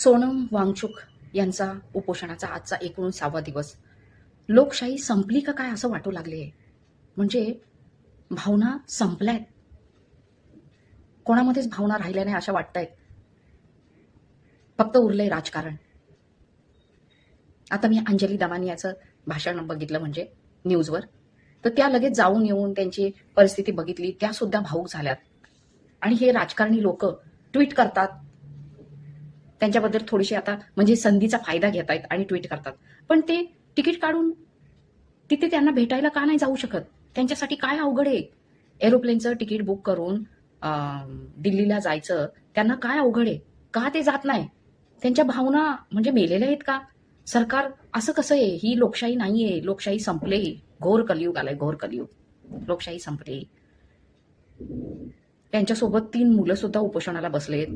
सोनम वांगचुक यांचा उपोषणाचा आजचा 19वा दिवस. लोकशाही संपली का काय असं वाटू लागले. म्हणजे भावना संपल्यात. कोणामध्येच भावना राहिल्या नाही अशा वाटतायत. फक्त उरलंय राजकारण. आता मी अंजली दमानी याचं भाषण बघितलं म्हणजे न्यूजवर, तर त्या लगेच जाऊन येऊन त्यांची परिस्थिती बघितली. त्या सुद्धा भावूक झाल्यात. आणि हे राजकारणी लोक ट्विट करतात. त्यांच्याबद्दल थोडीशी आता म्हणजे संधीचा फायदा घेतायत आणि ट्विट करतात. पण ते तिकीट काढून तिथे त्यांना भेटायला का नाही जाऊ शकत? त्यांच्यासाठी काय अवघड आहे? एरोप्लेनचं तिकीट बुक करून दिल्लीला जायचं त्यांना काय अवघड आहे? का ते जात नाही? त्यांच्या भावना म्हणजे मेलेल्या आहेत का? सरकार असं कसं आहे? ही लोकशाही नाहीये. लोकशाही संपले. घोर कलियुग आलाय, घोर कलियुग. लोकशाही संपली. त्यांच्यासोबत 3 मुलं सुद्धा उपोषणाला बसलेत.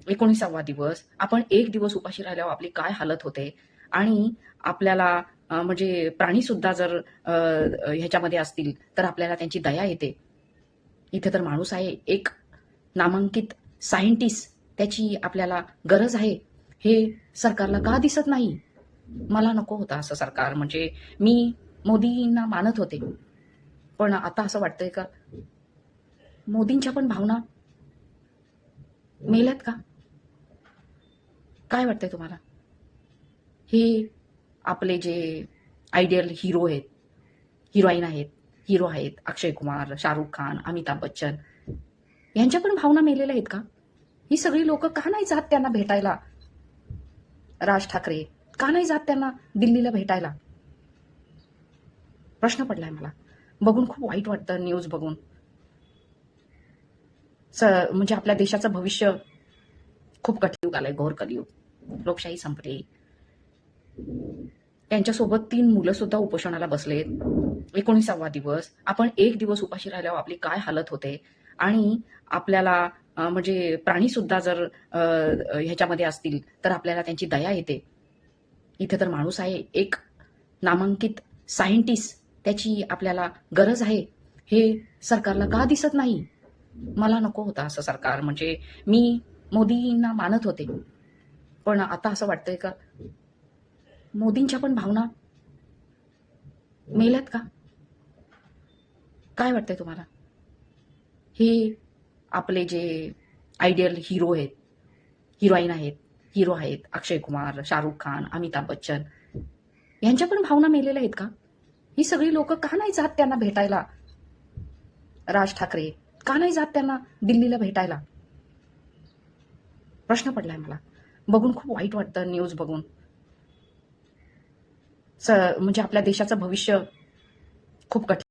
19वा दिवस. आपण 1 दिवस उपाशी राहिल्यावर आपली काय हालत होते. आणि आपल्याला म्हणजे प्राणी सुद्धा जर ह्याच्यामध्ये असतील तर आपल्याला त्यांची दया येते. इथे तर माणूस आहे, एक नामांकित सायंटिस्ट, त्याची आपल्याला गरज आहे. हे सरकारला का दिसत नाही? मला नको होतं असं सरकार. म्हणजे मी मोदींना मानत होते, पण आता असं वाटतंय का मोदींच्या पण भावना मेल्यात का? काय वाटतंय तुम्हाला? हे आपले जे आयडियल हिरो आहेत, हिरोईन आहेत, हिरो आहेत, अक्षय कुमार, शाहरुख खान, अमिताभ बच्चन, यांच्या पण भावना मेलेल्या आहेत का? ही सगळी लोक का नाही जात त्यांना भेटायला? राज ठाकरे का नाही जात त्यांना दिल्लीला भेटायला? प्रश्न पडलाय मला. बघून खूप वाईट वाटतं न्यूज बघून. म्हणजे आपल्या देशाचं भविष्य खूप कलियुग आलंय, घोर कलियुग. लोकशाही संपली. त्यांच्यासोबत 3 मुलं सुद्धा उपोषणाला बसलेत. 19वा दिवस. आपण 1 दिवस उपाशी राहिल्यावर आपली काय हालत होते. आणि आपल्याला म्हणजे प्राणी सुद्धा जर ह्याच्यामध्ये असतील तर आपल्याला त्यांची दया येते. इथे तर माणूस आहे, एक नामांकित सायंटिस्ट, त्याची आपल्याला गरज आहे. हे सरकारला का दिसत नाही? मला नको होतं असं सरकार. म्हणजे मी मोदींना मानत होते, पण आता असं वाटतंय का मोदींच्या पण भावना मेल्यात का? काय वाटतंय तुम्हाला? हे आपले जे आयडियल हिरो आहेत, हिरोईन आहेत, हिरो आहेत, अक्षय कुमार, शाहरुख खान, अमिताभ बच्चन, यांच्या पण भावना मेलेल्या आहेत का? ही सगळी लोक का नाही जात त्यांना भेटायला? राज ठाकरे का नाही जात त्यांना दिल्लीला भेटायला? प्रश्न पडलाय मला. बघून खूप वाईट वाटतं न्यूज बघून. म्हणजे आपल्या देशाचं भविष्य खूप कठीण